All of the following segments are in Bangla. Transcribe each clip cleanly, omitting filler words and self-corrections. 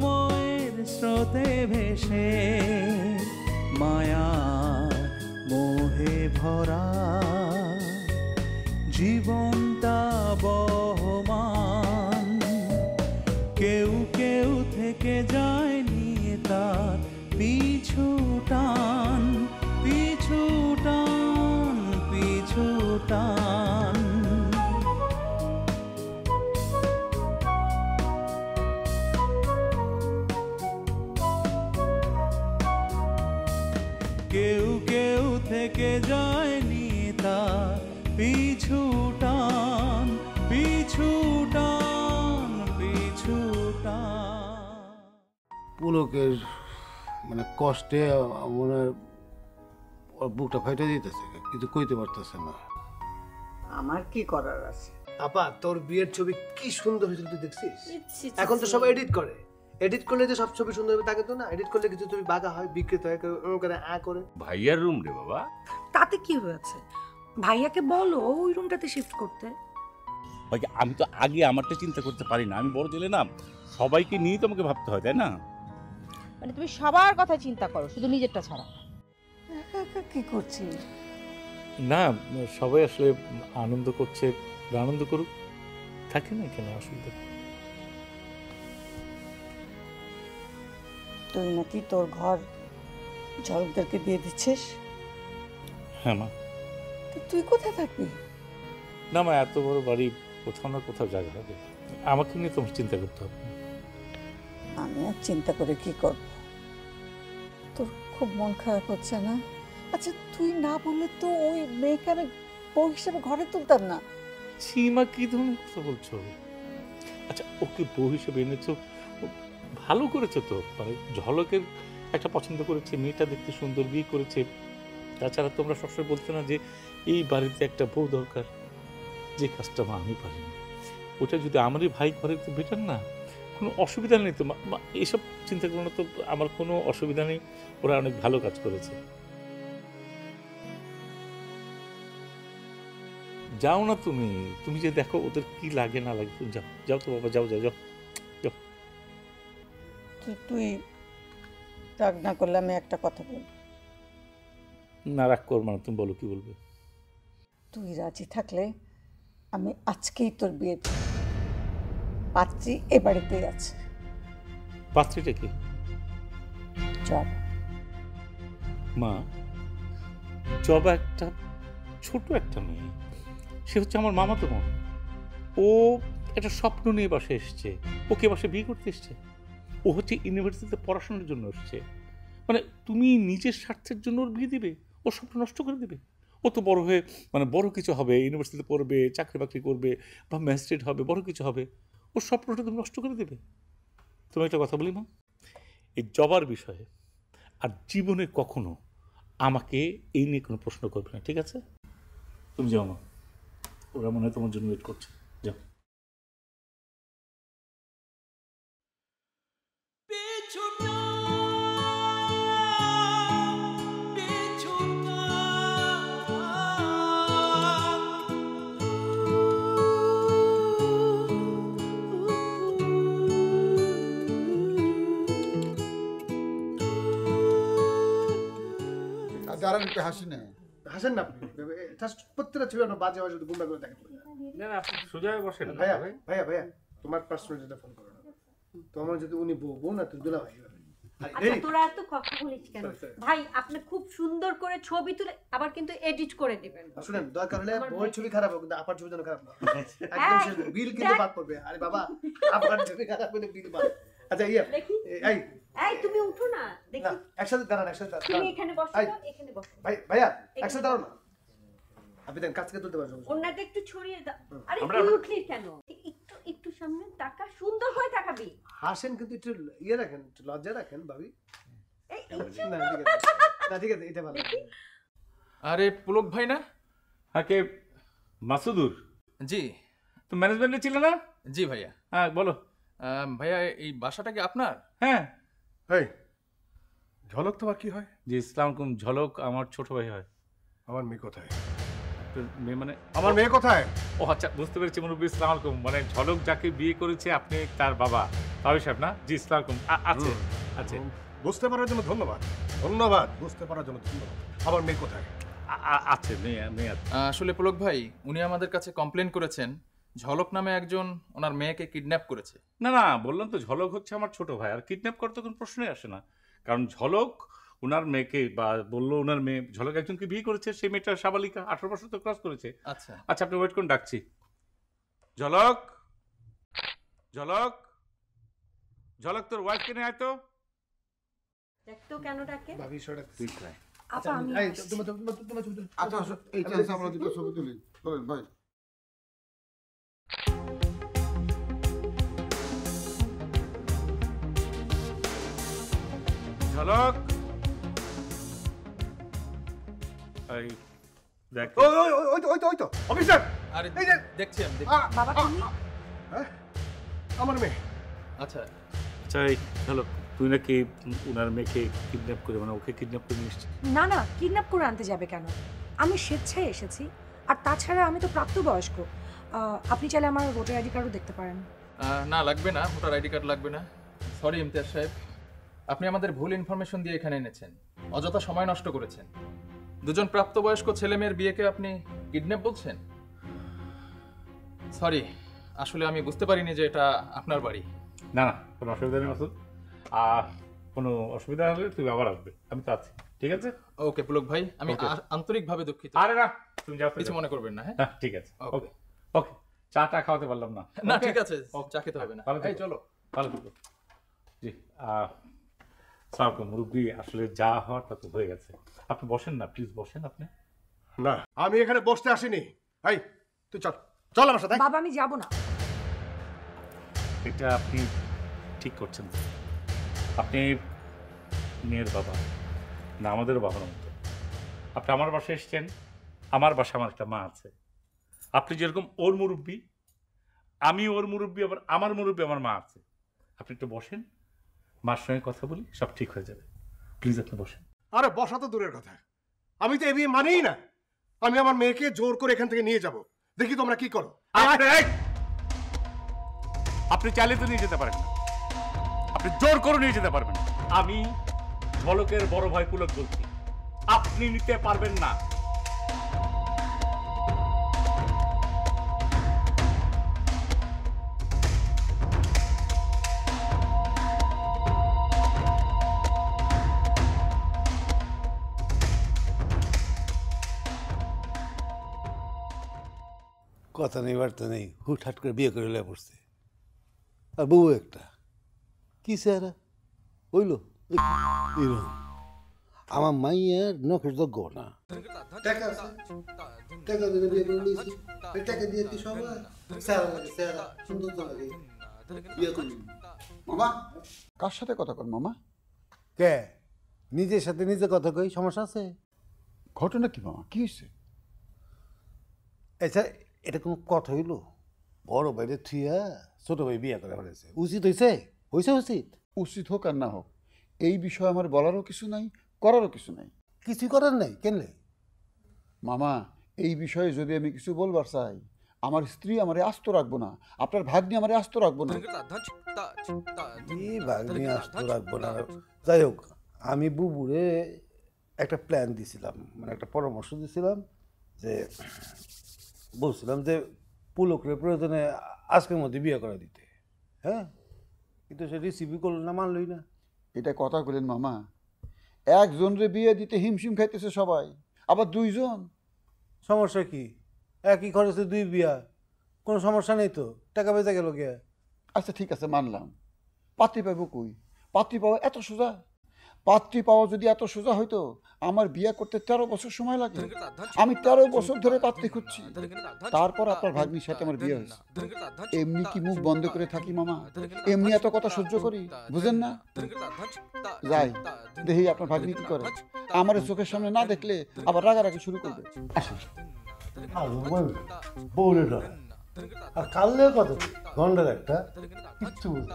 সময়ের স্রোতে ভেসে মায়া মোহে ভরা জীবনটা বহমান, কেউ কেউ থেকে যায়নি তার পিছু টান, পিছু টান, পিছু টান। কেউ কেউ থেকে যায়নি তার পিছু টান, পিছু টান, পিছু টান। পুলকের মানে কষ্টে মনে হয় ওর বুকটা ফাইটে দিতেছে, কিন্তু কইতে পারতেছে না। আমার কি করার আছে? আপা তোর বিয়ের ছবি কি সুন্দর হয়েছিল তুই দেখছিস? এখন তো সব এডিট করে, এডিট করলে যে সব ছবি সুন্দর হবে তা কিন্তু না। এডিট করলে কিছু ছবি বাঁকা হয়, বিকৃত হয়, করে করে। ভাইয়ার রুম রে বাবা। তাতে কি হয়েছে? ভাইয়াকে বলো ওই রুমটাতে শিফট করতে। ভাই আমি তো আগে আমারটা চিন্তা করতে পারি না, আমি বড় ছেলে না, সবাইকে নিয়েই তোমাকে ভাবতে হয়, তাই না? মানে তুমি সবার কথা চিন্তা করো, শুধু নিজেরটা ছাড়া। একা একা কি করছিস? না, সবাই আসলে আনন্দ করছে, আনন্দ করুক, থাকে না কেন অসুবিধা। তুই নাকি তোর ঘর ঝলকদেরকে দিয়ে দিচ্ছিস? হ্যাঁ মা। তুই কোথায় থাকবি? না মা, এত বড় বাড়ি, কোথাও না কোথাও জায়গা হবে, আমাকে নিয়ে তোমার চিন্তা করতে হবে। আমি আর চিন্তা করে কি করব? তোর খুব মন খারাপ হচ্ছে না? আচ্ছা তুই না বললে তো ওই মেয়েকে আমি বউ হিসেবে ঘরে তুলতাম না। সীমা কি ধরনের কথা বলছো? আচ্ছা ওকে বউ হিসেবে এনেছো, ভালো করেছো তো, মানে ঝলকের একটা পছন্দ করেছে, মেয়েটা দেখতে সুন্দর, বিয়ে করেছে। তাছাড়া তোমরা সবসময় বলতে না যে এই বাড়িতে একটা বউ দরকার, যে কাজটা মা আমি পারিনি, ওটা যদি আমারই ভাই করে তো বেটার না? কোনো অসুবিধা নেই তো মা, এসব চিন্তা করো না তো, আমার কোনো অসুবিধা নেই, ওরা অনেক ভালো কাজ করেছে। যাও না তুমি, তুমি যে দেখো ওদের কি লাগে না লাগে, যাও যাও তো বাবা, যাও যাও যাও যাও। তুই রাগ না করলে আমি একটা কথা বলবো। না রাগ করবো না, তুমি বলো কি বলবে। তুই রাজি থাকলে আমি আজকেই তোর বিয়ে দেব। পাত্রী এ বাড়িতেই আছে। পাত্রীটা কি? জব। মা, জবা একটা ছোট একটা মেয়ে, সে হচ্ছে আমার মামাতো বোন। ও একটা স্বপ্ন নিয়ে বাসে এসছে, ওকে বাসে বিয়ে করতে এসছে। ও হচ্ছে ইউনিভার্সিটিতে পড়াশোনার জন্য এসছে। মানে তুমি নিজের স্বার্থের জন্য ওর বিয়ে দিবে, ওর স্বপ্ন নষ্ট করে দেবে? ও তো বড় হয়ে মানে বড় কিছু হবে, ইউনিভার্সিটিতে পড়বে, চাকরি বাকরি করবে, বা ম্যাজিস্ট্রেট হবে, বড় কিছু হবে, ওর স্বপ্নটা তুমি নষ্ট করে দেবে? তুমি একটা কথা বলি মা, এই জবার বিষয়ে আর জীবনে কখনো আমাকে এই নিয়ে কোনো প্রশ্ন করবে না, ঠিক আছে? তুমি যাও মা, ওরা মনে হয় তোমার জন্য ওয়েট করছে, যাও। দাঁড়ান একটু হাসি না, হাসেন না আপনি, প্রত্যেকটা ছবি আপনার বাজে হয়, যদি গুন্ডা করে দেখেন। না না, আপনি সোজা হয়ে বসেন। ভাইয়া ভাইয়া ভাইয়া তোমার পার্সোনাল যেটা ফোন করো না, তোমার যদি উনি বউ না তুমি দুলা ভাই। আচ্ছা তোরা এত কথা বলিস কেন ভাই? আপনি খুব সুন্দর করে ছবি তুলে আবার কিন্তু এডিট করে দিবেন। শুনেন, দরকার হলে বউয়ের ছবি খারাপ হোক কিন্তু আপার ছবি যেন খারাপ না, একদম শেষ, বিল কিন্তু বাদ পড়বে। আরে বাবা, আপার ছবি খারাপ হলে বিল বাদ। আচ্ছা এই এই তুমি উঠো না, দেখি একসাথে দাঁড়ান, একসাথে দাঁড়ান। তুমি এখানে বসো, এখানে বসো। ভাইয়া একসাথে দাঁড়াও না, আপনি দেন কাছ থেকে তুলতে পারবেন। ওনাটা একটু ছড়িয়ে দাও। আরে তুই উঠলি কেন? একটু একটু সামনে তাকা, সুন্দর করে তাকাবি। হাসেন কিন্তু একটু ইয়ে রাখেন, একটু লজ্জা রাখেন ভাবি। না ঠিক আছে, এটা ভালো। আরে পুলক ভাই না? হ্যাঁ, কে? মাসুদুর? জি। তো ম্যানেজমেন্টে ছিল না? জি ভাইয়া। হ্যাঁ বলো। ভাইয়া এই বাসাটা কি আপনার? হ্যাঁ। এই ঝলক তোমার কি হয়? জি ইসলাম কুম, ঝলক আমার ছোট ভাই হয়। আমার মেয়ে কোথায়? মেয়ে মানে আমার মেয়ে কোথায়? ও আচ্ছা, বুঝতে পেরেছি মুরব্বী, ইসলাম আলাইকুম। মানে ঝলক যাকে বিয়ে করেছে আপনি তার বাবা। তাহলে সাহেব না? জি, আসসালামু আলাইকুম। আছে আছে। বুঝতে পারার জন্য ধন্যবাদ। ধন্যবাদ, বুঝতে পারার জন্য ধন্যবাদ। আমার মেয়ে কোথায়? আছে, মেয়ে আছে। আসলে পুলক ভাই, উনি আমাদের কাছে কমপ্লেন করেছেন ঝলক নামে একজন ওনার মেয়েকে কিডন্যাপ করেছে। না না, বললাম তো ঝলক হচ্ছে আমার ছোট ভাই, আর কিডন্যাপ করতে কোনো প্রশ্নই আসে না। কারণ ঝলক ওনার মেয়েকে, বা বললো ওনার মেয়ে ঝলক একজনকে বিয়ে করেছে, সেই মেয়েটা সাবালিকা, 18 বছর তো ক্রস করেছে। আচ্ছা আচ্ছা, আপনি ওয়েট করুন, ডাকছি। ঝলক, ঝলক, ঝলক, তোর ওয়াইফকে নিয়ে আয় তো। দেখতো কেন ডাকে? ভাবি সরে তুই খাই। আপা আমি এই তোমার ছবি তুলো। আচ্ছা এই চান্স আমরা দুটো ছবি তুলি। চলেন ভাই। ঝলক, এই দেখ। ওই তো অফিসার। আরে এই যে দেখছি আমি বাবা তুমি আমার মেয়ে। আচ্ছা আচ্ছা, এই ঝলক, তুই নাকি ওনার মেয়েকে কিডন্যাপ করে, মানে ওকে কিডন্যাপ করে নিয়ে এসছিস? না না, কিডন্যাপ করে আনতে যাবে কেন? আমি স্বেচ্ছায় এসেছি, আর তাছাড়া আমি তো প্রাপ্তবয়স্ক। আপনি চাইলে আমার ভোটার আইডি কার্ডও দেখতে পারেন। না লাগবে না, ভোটার আইডি কার্ড লাগবে না। সরি ইমতিয়াজ সাহেব, আপনি আমাদের ভুল ইনফরমেশন দিয়ে এখানে এনেছেন, অযথা সময় নষ্ট করেছেন। দুজন প্রাপ্তবয়স্ক ছেলে মেয়ের বিয়েকে আপনি কিডন্যাপ বলছেন? সরি, আসলে আমি বুঝতে পারিনি যে এটা আপনার বাড়ি। না না, কোনো অসুবিধা নেই মাসুদ। আর কোনো অসুবিধা হলে তুই আবার আসবে, আমি তো আছি। ঠিক আছে? ওকে পুলক ভাই, আমি আন্তরিকভাবে দুঃখিত। আরে না, তুমি যাও, কিছু মনে করবেন না। হ্যাঁ ঠিক আছে, ওকে ওকে। চাটা খাওয়াতে পারলাম না। না ঠিক আছে, চা খেতে হবে না। এই চলো। ভালো থেকো। জি, সালাম মুরব্বী, আসলে যা হওয়ার তা তো হয়ে গেছে। আপনি বসেন না, প্লিজ বসেন আপনি। না, আমি এখানে বসতে আসিনি। এই তুই চল, চল আমার সাথে। বাবা আমি যাব না। এটা আপনি ঠিক করছেন না। আপনি মেয়ের বাবা না, আমাদেরও বাবার মতো। আপনি আমার বাসায় এসছেন, আমার বাসায় আমার একটা মা আছে। আপনি যেরকম ওর মুরব্বী, আমি ওর মুরব্বী, আবার আমার মুরব্বী আমার মা আছে। আপনি একটু বসেন, মার সঙ্গে কথা বলি, সব ঠিক হয়ে যাবে। প্লিজ আপনি বসেন। আরে বসা তো দূরের কথা, আমি তো এ বিয়ে মানেই না। আমি আমার মেয়েকে জোর করে এখান থেকে নিয়ে যাব, দেখি তোমরা কি করো। আপনি চাইলে তো নিয়ে যেতে পারেন না, আপনি জোর করে নিয়ে যেতে পারবেন না। আমি ঝলকের বড় ভাই পুলক বলছি, আপনি নিতে পারবেন না। কথা নেই, বার্তা নেই, হুটহাট করে বিয়ে করে লে পড়ছে। আর বউ একটা কি চেহারা হইল, আমার মাইয়ের নখের যোগ্য না। টাকা আছে, টাকা দিয়ে বিয়ে করে নিয়েছি, টাকা দিয়ে কি সবাই চেহারা লাগে, চেহারা সুন্দর তো লাগে, বিয়ে করলি। মামা কার সাথে কথা কর মামা? কে নিজের সাথে নিজে কথা কই, সমস্যা আছে? ঘটনা কি মামা, কি হয়েছে? আচ্ছা, এটা কোনো কথা হইল? বড় ভাইরে থুইয়া ছোট ভাই বিয়ে করে ফেলেছে, উচিত হয়েছে? হয়েছে উচিত? উচিত হোক আর না হোক, এই বিষয়ে আমার বলারও কিছু নাই, করারও কিছু নাই। কিছুই করার নাই? কেনলে? মামা, এই বিষয়ে যদি আমি কিছু বলবার চাই, আমার স্ত্রী আমারে আস্ত রাখবো না, আপনার ভাগ্নি আমারে আস্ত রাখবো না। ভাগ্নি আস্ত রাখবো না? যাই হোক, আমি বুবুরে একটা প্ল্যান দিছিলাম, মানে একটা পরামর্শ দিছিলাম, যে বলছিলাম যে পুলকরে প্রয়োজনে আজকের মধ্যে বিয়ে করে দিতে। হ্যাঁ, কিন্তু সে রিসিভই করলো না, মানলই না। এটা কথা বলেন মামা, একজনরে বিয়ে দিতে হিমশিম খাইতেছে সবাই, আবার দুইজন। সমস্যা কি? একই খরচে দুই বিয়া, কোনো সমস্যা নেই তো, টাকা বেঁচে গেল গিয়া। আচ্ছা ঠিক আছে, মানলাম। পাত্রী পাইব কই? পাত্রী পাওয়া এত সোজা? পাত্রী পাওয়া যদি এত সোজা হইতো, আমার বিয়ে করতে 13 বছর সময় লাগে। আমি 13 বছর ধরে পাত্রী খুঁজছি, তারপর আপনার ভাগ্নির সাথে আমার বিয়ে হয়েছে। এমনি কি মুখ বন্ধ করে থাকি মামা? এমনি এত কথা সহ্য করি, বুঝেন না? যাই দেখি আপনার ভাগ্নি কি করে। আমার চোখের সামনে না দেখলে আবার রাগারাগি শুরু করবে। বউলে আর কাললে কত গন্ডার একটা কিচ্ছু বুঝ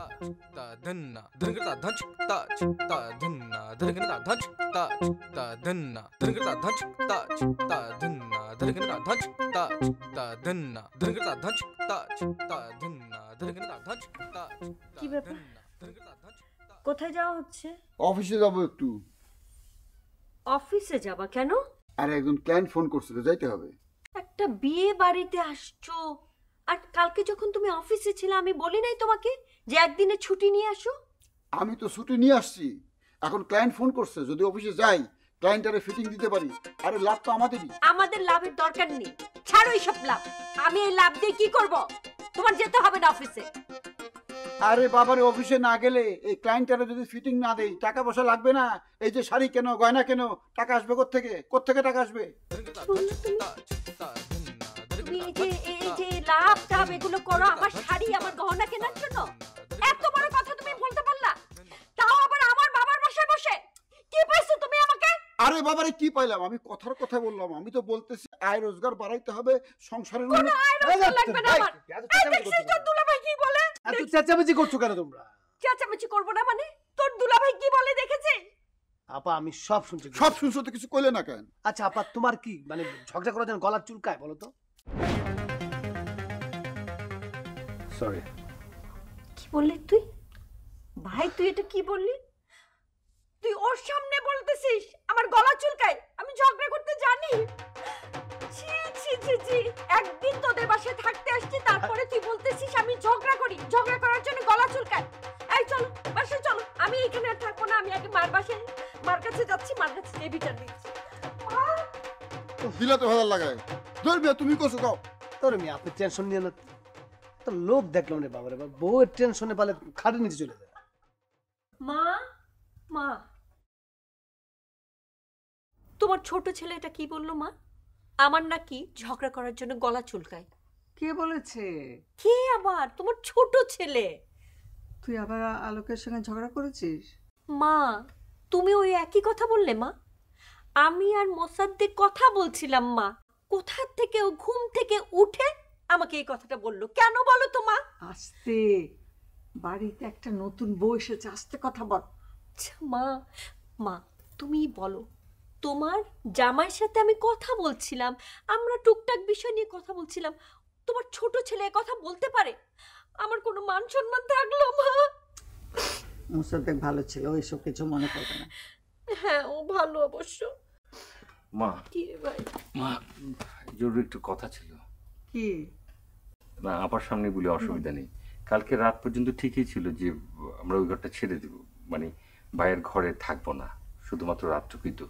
কি ব্যাপার, কোথায় যাওয়া হচ্ছে? অফিসে যাবো একটু। অফিসে যাবা কেন? আর একজন ক্লায়েন্ট ফোন করছিল, যাইতে হবে। একটা বিয়ে বাড়িতে আসছো, আর কালকে যখন তুমি অফিসে ছিলে আমি বলি নাই তোমাকে যে একদিনে ছুটি নিয়ে আসো? আমি তো ছুটি নিয়ে আসছি, এখন ক্লায়েন্ট ফোন করছে, যদি অফিসে যাই ক্লায়েন্টারে ফিটিং দিতে পারি। আরে লাভ তো আমাদেরই। আমাদের লাভের দরকার নেই, ছাড়ো এইসব লাভ। আমি এই লাভ দিয়ে কি করব? তোমার যেতে হবে না অফিসে। আরে বাবারে, অফিসে না গেলে এই ক্লায়েন্টারে যদি ফিটিং না দেই টাকা পয়সা লাগবে না? এই যে শাড়ি কেন, গয়না কেন, টাকা আসবে কোত্থেকে টাকা আসবে? তুমি এই যে লাভ টাভ এগুলো করো আমার শাড়ি আমার গহনা কেনার জন্য? এত বড় কথা তুমি বলতে পারলা, তাও আবার আমার বাবার বাসায় বসে? কি পাইছো তুমি আমাকে? আরে বাবারে, কি পাইলাম? আমি কথার কথা বললাম। আমি তো বলতেছি আয় রোজগার বাড়াইতে হবে, সংসারের কোনো আয় রোজগার লাগবে না আমার। এই দেখছিস তোর দুলাভাই কি বলে? এত চেঁচামেচি করছো কেন তোমরা? চেঁচামেচি করবো না মানে? তোর দুলাভাই কি বলে দেখেছিস? আপা আমি সব শুনছি। সব শুনছো তো কিছু কইলে না কেন? আচ্ছা আপা, তোমার কি মানে ঝগড়া করার জন্য গলার চুলকায় বলো তো? সরি। কি বললি তুই? ভাই তুই এটা কি বললি? তুই ওর সামনে বলতেছিস আমার গলা চুলকায়? আমি ঝগড়া করতে জানি? ছি ছি ছি ছি, একদিন তোদের বাসায় থাকতে আসছি, তারপরে তুই বলতেছিস আমি ঝগড়া করি, ঝগড়া করার জন্য গলা চুলকায়। এই চলো বাসায় চলো, আমি এখানে আর থাকবো না। আমি আগে মার বাসায়, মার কাছে যাচ্ছি, মার কাছে এই বিচার দিচ্ছি। দিলা তো ভালো লাগায়। ধরবে তুমি কসো দাও। তোর মেয়ে আপনি টেনশন নিয়ে না তো। লোভ দেখলাম রে বাবা রে বাবা, বউয়ের টেনশনে পালে খাটের নিচে চলে যায়। মা মা, তোমার ছোট ছেলে এটা কি বললো মা? আমার নাকি ঝগড়া করার জন্য গলা চুলকায়। কে বলেছে? কে আবার? তোমার ছোট ছেলে। তুই আবার আলোকের সঙ্গে ঝগড়া করেছিস? মা তুমি ওই একই কথা বললে মা? আমি আর মোসাদ্দেক কথা বলছিলাম মা, কোথা থেকে ও ঘুম থেকে উঠে আমাকে এই কথাটা বললো। কেন বলো তো মা? আস্তে, বাড়িতে একটা নতুন বউ এসেছে, আস্তে কথা বল। মা মা তুমি বলো, তোমার জামাইয়ের সাথে আমি কথা বলছিলাম, আমরা টুকটাক বিষয় নিয়ে কথা বলছিলাম, তোমার ছোট ছেলে কথা বলতে পারে? আমার কোনো মান সম্মান থাকলো মা? মোসাদ্দেক ভালো ছিল, ওইসব কিছু মনে করবে না। হ্যাঁ ও ভালো অবশ্য। মা কি রে ভাই? মা জরুরি একটু কথা ছিল। কি? না আপার সামনে বলে অসুবিধা নেই। কালকে রাত পর্যন্ত ঠিকই ছিল যে আমরা ওই ঘরটা ছেড়ে দেব, মানে ভাইয়ের ঘরে থাকবো না, শুধুমাত্র রাতটুকুই। তো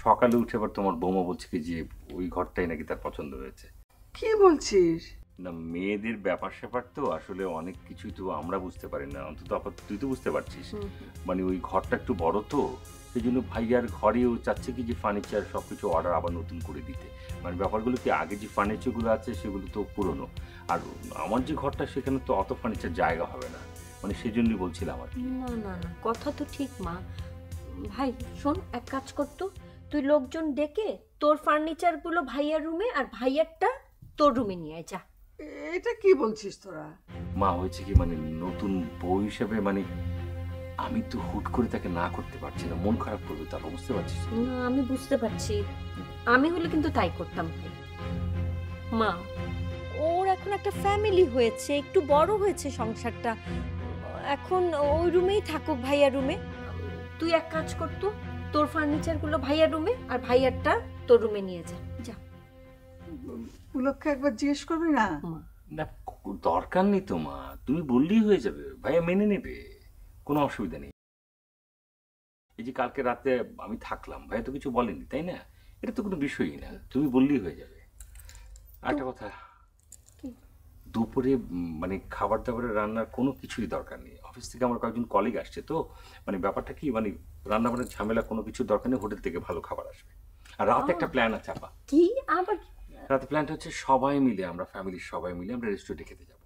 সকালে উঠে আবার তোমার বৌমা বলছে কি যে ওই ঘরটাই নাকি তার পছন্দ হয়েছে। কি বলছিস? না মেয়েদের ব্যাপার স্যাপার তো আসলে অনেক কিছুই তো আমরা বুঝতে পারি না, অন্তত আপাতত তুই তো বুঝতে পারছিস। মানে ওই ঘরটা একটু বড় তো, সেই জন্য ভাইয়ার ঘরেও চাচ্ছে কি যে ফার্নিচার সব কিছু অর্ডার আবার নতুন করে দিতে। মানে ব্যাপারগুলো কি, আগে যে ফার্নিচারগুলো আছে সেগুলো তো পুরনো, আর আমার যে ঘরটা সেখানে তো অত ফার্নিচার জায়গা হবে না, মানে সেই জন্যই বলছিলাম আর কি। না না না, কথা তো ঠিক মা। ভাই শোন, এক কাজ করতো, তুই লোকজন ডেকে তোর ফার্নিচারগুলো ভাইয়ার রুমে আর ভাইয়ারটা তোর রুমে নিয়ে যা। এটা কি বলছিস তোরা? মা হয়েছে কি, মানে নতুন বউ হিসেবে মানে আমি তো হুট করে তাকে না করতে পারছি না, মন খারাপ করবে তারপর, বুঝতে পারছিস? না আমি বুঝতে পারছি, আমি হলে কিন্তু তাই করতাম। মা ওর এখন একটা ফ্যামিলি হয়েছে, একটু বড় হয়েছে সংসারটা, এখন ওই রুমেই থাকুক, ভাইয়ার রুমে। তুই এক কাজ করতো, তোর ফার্নিচারগুলো ভাইয়ার রুমে আর ভাইয়ারটা তোর রুমে নিয়ে যা। যা পুলককে একবার জিজ্ঞেস করবি না? না দরকার নেই তো মা, তুমি বললেই হয়ে যাবে, ভাইয়া মেনে নেবে, কোনো অসুবিধা নেই। এই যে কালকে রাতে আমি থাকলাম, ভাইয়া তো কিছু বলেনি তাই না? এটা তো কোনো বিষয়ই না, তুমি বললেই হয়ে যাবে। একটা কথা, দুপুরে মানে খাবার দাবারের রান্নার কোনো কিছুই দরকার নেই। অফিস থেকে আমার কয়েকজন কলিগ আসছে, তো মানে ব্যাপারটা কি, মানে রান্না বান্নার ঝামেলা কোনো কিছুর দরকার নেই, হোটেল থেকে ভালো খাবার আসবে। আর রাতে একটা প্ল্যান আছে আপা। কি আবার? রাতে প্ল্যানটা হচ্ছে সবাই মিলে, আমরা ফ্যামিলির সবাই মিলে আমরা রেস্টুরেন্টে খেতে যাব।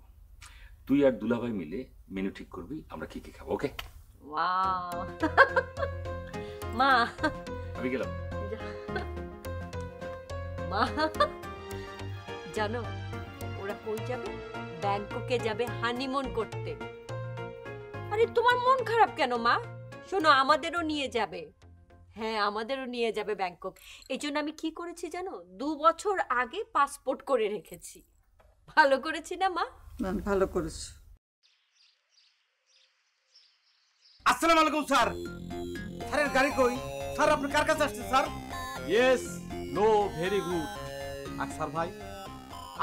তুই আর দুলাভাই মিলে মেনু ঠিক করবি আমরা কি কি খাবো, ওকে? ওয়াও মা আমি গেলাম। মা জানো ওরা কই যাবে? ব্যাংককে যাবে হানিমুন করতে। আরে তোমার মন খারাপ কেন মা? শোনো আমাদেরও নিয়ে যাবে। হ্যাঁ আমাদেরও নিয়ে যাবে ব্যাংকক। এই জন্য আমি কি করেছি জানো, 2 বছর আগে পাসপোর্ট করে রেখেছি। ভালো করেছি না মা? ভালো করেছো। আসসালামু আলাইকুম স্যার। স্যারের গাড়ি কই? স্যার আপনি কার কাছে আসছেন sir? Yes, no, very good. আচ্ছা ভাই,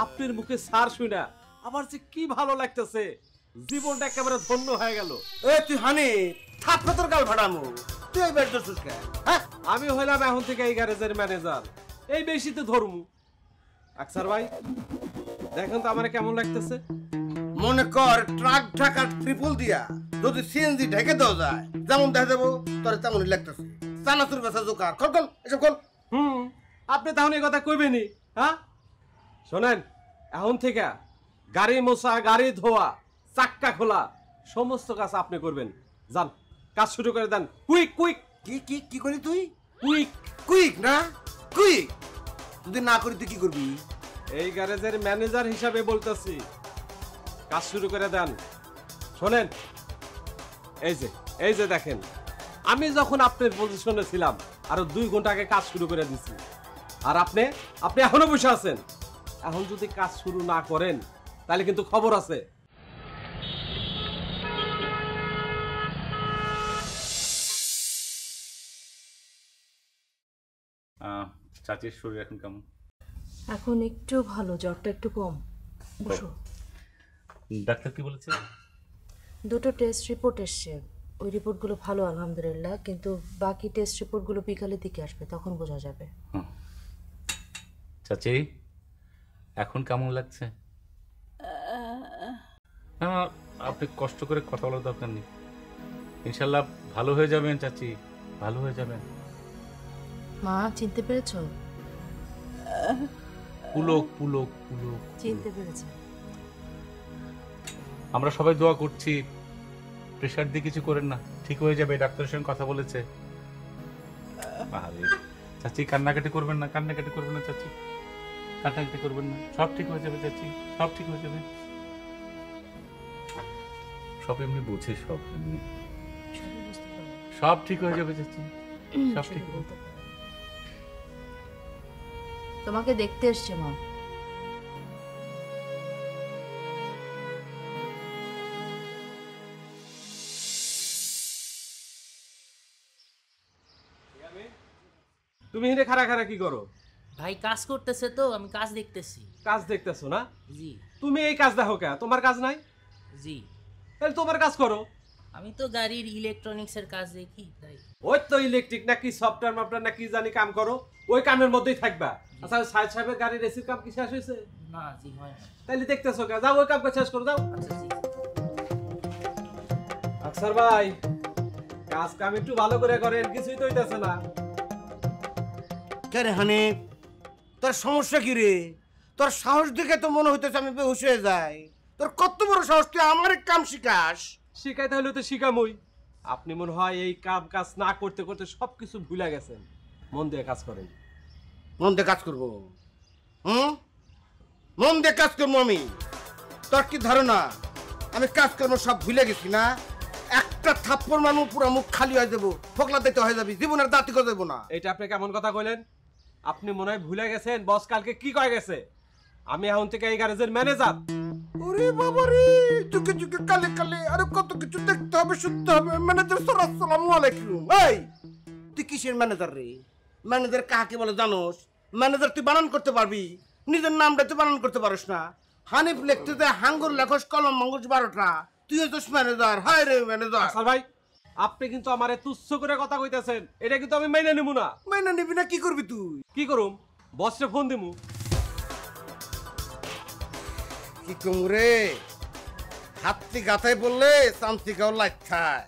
আপনার মুখে স্যার শুনা আমার যে কি ভালো লাগতেছে, জীবনটা একেবারে ধন্য হয়ে গেল। এই তুই হানি থাপ্পা তোর গাল ফাটামু। তুই এই বের দছুস কে? হ্যাঁ, আমি হইলাম এখন থেকে এই গ্যারেজের ম্যানেজার, এই বেশি তো ধরমু। আকসার ভাই দেখেন তো আমার কেমন লাগতেছে। মনে কর ট্রাক ঢাকার ট্রিপল দিয়া যদি সিএনজি ঢেকে দেওয়া যায় যেমন দেখা দেবো তোর তেমনই লাগতেছে। চানাচুর বেচা জোকার খল খল এসব খল। আপনি তাহলে এই কথা কইবেনি? হ্যাঁ শোনেন, এখন থেকে গাড়ি মোছা, গাড়ি ধোয়া, চাক্কা খোলা সমস্ত কাজ আপনি করবেন। যান, কাজ শুরু করে দেন। Quick quick. কি কি কি করি তুই? কুইক কুইক না কুইক। যদি না করি তুই কি করবি? এই গ্যারেজের ম্যানেজার হিসাবে বলতেছি, কাজ শুরু করে দেন। শোনেন, এই যে দেখেন, আমি যখন আপনার পজিশনে ছিলাম আরো 2 ঘন্টা আগে কাজ শুরু করে দিছি, আর আপনি এখনো বসে আছেন। এখন যদি কাজ শুরু না করেন তাহলে কিন্তু খবর আছে। চাচির শরীর এখন কেমন? এখন একটু ভালো, জ্বরটা একটু কম। বসো। ডাক্তার কি বলেছে? 2টো টেস্ট রিপোর্ট এসছে, ওই রিপোর্টগুলো ভালো আলহামদুলিল্লাহ, কিন্তু বাকি টেস্ট রিপোর্টগুলো বিকালের দিকে আসবে, তখন বোঝা যাবে। চাচি এখন কেমন লাগছে? না, আপনি কষ্ট করে কথা বলার দরকার নেই, ইনশাল্লাহ ভালো হয়ে যাবেন চাচি, ভালো হয়ে যাবেন। মা চিনতে পেরেছো? পুলক পুলক পুলক চিনতে পেরেছে। আমরা সবাই দোয়া করছি, প্রেশার দিয়ে কিছু করেন না, ঠিক হয়ে যাবে, ডাক্তারের সঙ্গে কথা বলেছে। আরে চাচি কান্নাকাটি করবেন না, কান্নাকাটি করবেন না চাচি, কান্নাকাটি করবেন না, সব ঠিক হয়ে যাবে চাচি, সব ঠিক হয়ে যাবে। সব এমনি বুঝে, সব এমনি, সব ঠিক হয়ে যাবে চাচি, সব ঠিক হবে। তোমাকে দেখতে এসছে মা। তুমি এখানে খাড়া খাড়া কি করো? ভাই কাজ করতেছে তো, আমি কাজ দেখতেছি। কাজ দেখতেছো না? জি। তুমি এই কাজ দেখো কে? তোমার কাজ নাই? জি। তাহলে তোমার কাজ করো। আমি তো গাড়ির ইলেকট্রনিক্সের কাজ দেখি, তাই। ওই তো ইলেকট্রিক নাকি সফটওয়্যার মাপটার নাকি জানি কাম করো, ওই কামের মধ্যেই থাকবা। আচ্ছা সাহেব সাহেবের গাড়ির এসির কাম কি শেষ হয়েছে? না জি হয় না। তাইলে দেখতেছো কে? যাও ওই কামটা শেষ করো, যাও। আচ্ছা জি। আকসার ভাই কাজ কাম একটু ভালো করে করেন, কিছুই তো হইতাছে না। কে রে হানিফ, তোর সমস্যা কি রে? তোর সাহস দেখে তো মনে হইতেছে আমি বেহুশ হয়ে যাই। তোর কত বড় সাহস, তুই আমার কাম শিখাস? শিখাইতে হলে তো শিখামই। আপনি মনে হয় এই কাম কাজ না করতে করতে সবকিছু ভুলে গেছেন। মন দিয়ে কাজ করেন। মন দিয়ে কাজ করবো? মন দিয়ে কাজ করবো আমি? তোর কি ধারণা আমি কাজ করবো সব ভুলে গেছি না? একটা থাপ্পড় মারবো পুরো মুখ খালি হয়ে যাবো, ফোকলা দিতে হয়ে যাবি, জীবনের দাঁতি করে দেবো না। এটা আপনি কেমন কথা কইলেন? আপনি মনে হয় ভুলে গেছেন বস কালকে কি কয়ে গেছে। আমি এখন থেকে এই গ্যারেজের ম্যানেজার। ওরে বাবা রে, যুগে যুগে কালে কালে আরো কত কিছু দেখতে হবে, শুনতে হবে। ম্যানেজার স্যার আসসালামু আলাইকুম। এই তুই কিসের ম্যানেজার রে? ম্যানেজার কাকে বলে জানোস? ম্যানেজার তুই বানান করতে পারবি? নিজের নামটা তুই বানান করতে পারিস না। হানিফ লিখতে যায় হাঙ্গুর লেখস, কলম মঙ্গজ 12টা, তুই হচ্ছিস ম্যানেজার। হায় রে ম্যানেজার। স্যার ভাই আপনি কিন্তু আমারে তুচ্ছ করে কথা কইতেছেন, এটা কিন্তু আমি মেনে নেব না। মেনে নিবি না? কি করবি তুই? কি করুম? বসরে ফোন দিমু। কি কম রে, হাতটি গাথায় বললে চান্তিকাও লাইট খায়।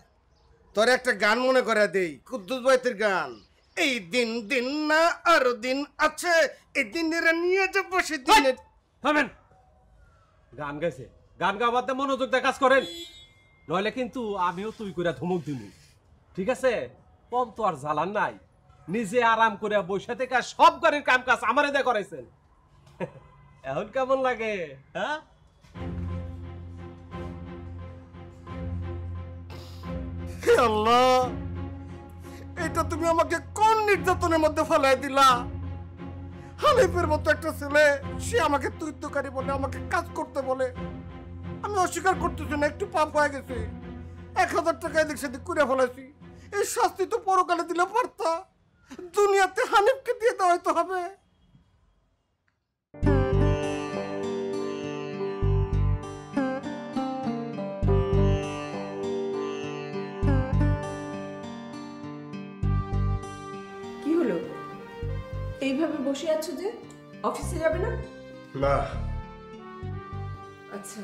তোর একটা গান মনে করে দেই, কুদ্দুস বাইতের গান। এই দিন দিন না আরো দিন আছে, এই দিনের নিয়ে যাবো সেদিনের। থামেন, গান গাইছে, গান গাওয়াতে মনোযোগ দিয়ে কাজ করেন, নইলে কিন্তু আমিও তুই করে ধমক দিমু। ঠিক আছে? কম তো আর জ্বালান নাই, নিজে আরাম করে বসে থেকে সব গাড়ির কাম কাজ আমারে দিয়ে করাইছেন। এখন কেমন লাগে? হ্যাঁ আল্লাহ, এটা তুমি আমাকে কোন নির্যাতনের মধ্যে ফেলাই দিলা? হানিফের মতো একটা ছেলে, সে আমাকে তুইতকারী বলে, আমাকে কাজ করতে বলে। আমি অস্বীকার করতেছি না, একটু পাপ হয়ে গেছে। 1000 টাকা এদিক সেদিক করে ফেলাইছি, এই শাস্তি তো পরকালে দিলে পারতা, দুনিয়াতে হানিফকে দিয়ে দেওয়া হয়তো হবে। কি হলো, এইভাবে বসে আছো যে? অফিসে যাবে না? না। আচ্ছা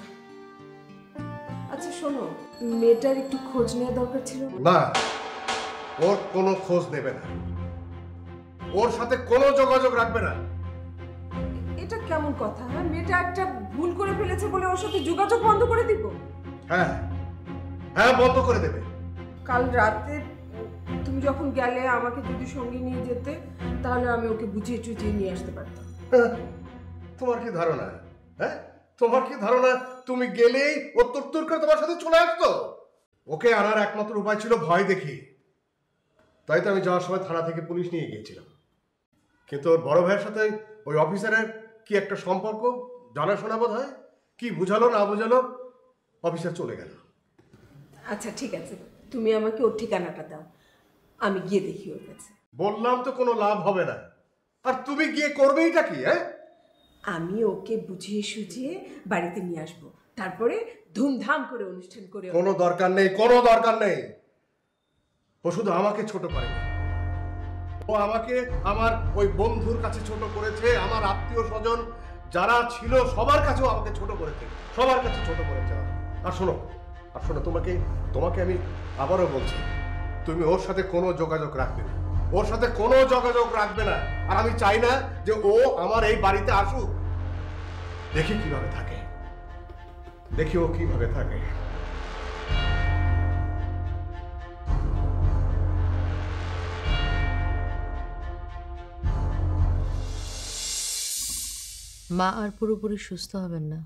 আচ্ছা, শোনো, মেয়েটার একটু খোঁজ নেওয়া দরকার ছিল। না, ওর কোনো খোঁজ নেবে না, ওর সাথে কোনো যোগাযোগ রাখবে না। এটা কেমন কথা? হ্যাঁ, মেয়েটা একটা ভুল করে ফেলেছে বলে ওর সাথে যোগাযোগ বন্ধ করে দিব? হ্যাঁ হ্যাঁ, বন্ধ করে দেবে। কাল রাতে তুমি যখন গেলে আমাকে যদি সঙ্গে নিয়ে যেতে, তাহলে আমি ওকে বুঝিয়ে টুঝিয়ে নিয়ে আসতে পারতাম। তোমার কি ধারণা? হ্যাঁ, তোমার কি ধারণা তুমি গেলেই ও তোর করে তোমার সাথে চলে আসতো? ওকে আনার একমাত্র উপায় ছিল ভয় দেখিয়ে। তাই তো আমি যাওয়ার সময় থানা থেকে পুলিশ নিয়ে গিয়েছিলাম। কিন্তু ওর বড় ভাইয়ের সাথে ওই অফিসারের কি একটা সম্পর্ক, জানাশোনা বোধ হয়, কি বুঝালো না বুঝালো, অফিসার চলে গেল। আচ্ছা ঠিক আছে, তুমি আমাকে ওর ঠিকানাটা দাও, আমি গিয়ে দেখি ওর কাছে। বললাম তো কোনো লাভ হবে না। আর তুমি গিয়ে করবেইটা কি? হ্যাঁ, আমি ওকে বুঝিয়ে সুঝিয়ে বাড়িতে নিয়ে আসবো, তারপরে ধুমধাম করে অনুষ্ঠান করে। কোনো দরকার নেই, কোনো দরকার নেই। ও শুধু আমাকে ছোট করে, ও আমাকে আমার ওই বন্ধুর কাছে ছোট করেছে, আমার আত্মীয় স্বজন যারা ছিল সবার কাছেও আমাকে ছোট করেছে, সবার কাছে ছোট করেছে। আর শোনো, তোমাকে আমি আবারও বলছি, তুমি ওর সাথে কোনো যোগাযোগ রাখবে না, ওর সাথে কোনো যোগাযোগ রাখবে না। আর আমি চাই না যে ও আমার এই বাড়িতে আসুক। দেখি কিভাবে থাকে, দেখি ও কিভাবে থাকে। মা আর পুরোপুরি সুস্থ হবেন না।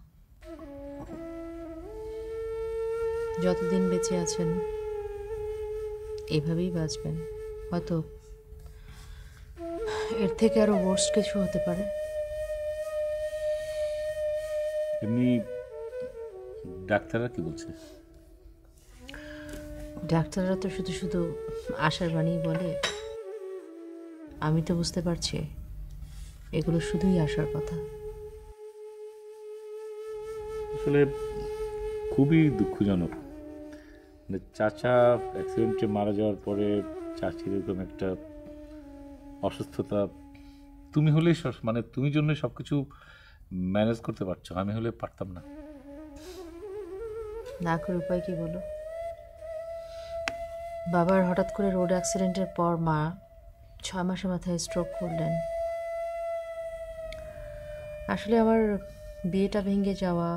যতদিন বেঁচে আছেন এভাবেই বাঁচবেন, হয়তো এর থেকে আরো ওয়ার্স্ট কিছু হতে পারে। এমনি ডাক্তাররা কি বলছে? ডাক্তাররা তো শুধু শুধু আশার বাণী বলে। আমি তো বুঝতে পারছি এগুলো শুধুই আশার কথা। আসলে খুবই দুঃখজনক, চাচা অ্যাক্সিডেন্টে মারা যাওয়ার পরে চাচির এরকম একটা অসুস্থতা, তুমি হলেই মানে তুমি জন্য সব কিছু ম্যানেজ করতে পারছো, আমি হলে পারতাম না। না করে উপায় কি বলো? বাবার হঠাৎ করে রোড অ্যাক্সিডেন্টের পর মা 6 মাসের মাথায় স্ট্রোক করলেন। আসলে আমার বিয়েটা ভেঙে যাওয়া,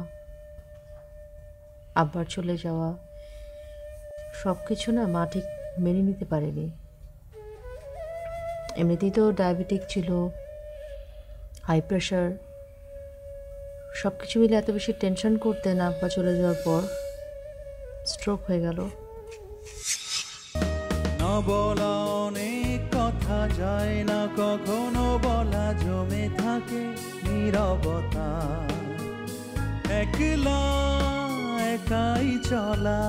আব্বার চলে যাওয়া, সব কিছু না মা ঠিক মেনে নিতে পারেনি। এমনিতেই তো ডায়াবেটিক ছিল, হাই প্রেশার, সব কিছু মিলে এত বেশি টেনশন করতেন। আব্বা চলে যাওয়ার পর স্ট্রোক হয়ে গেল। না বলা অনেক কথা যায় না কখনো বলা, জমে থাকে নীরবতা, একলা একাই চলা।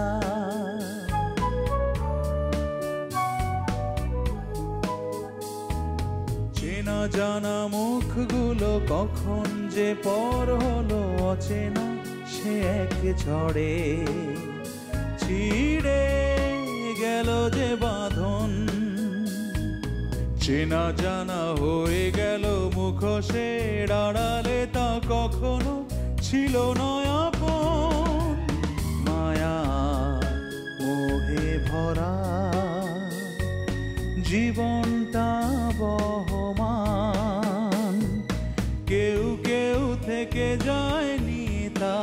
চেনা জানা মুখগুলো কখন যে পর হলো অচেনা, সে এক ঝড়ে ছিড়ে গেল যে বাঁধন। চেনা জানা হয়ে গেল মুখোশের আড়ালে, তা কখনো ছিল নয় আপন। মায়া মোহে ভরা জীবনটা বহমান, কেউ কেউ থেকে যায়নি তা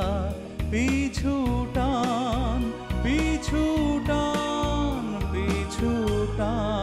পিছু টান, পিছু টান, পিছু টান।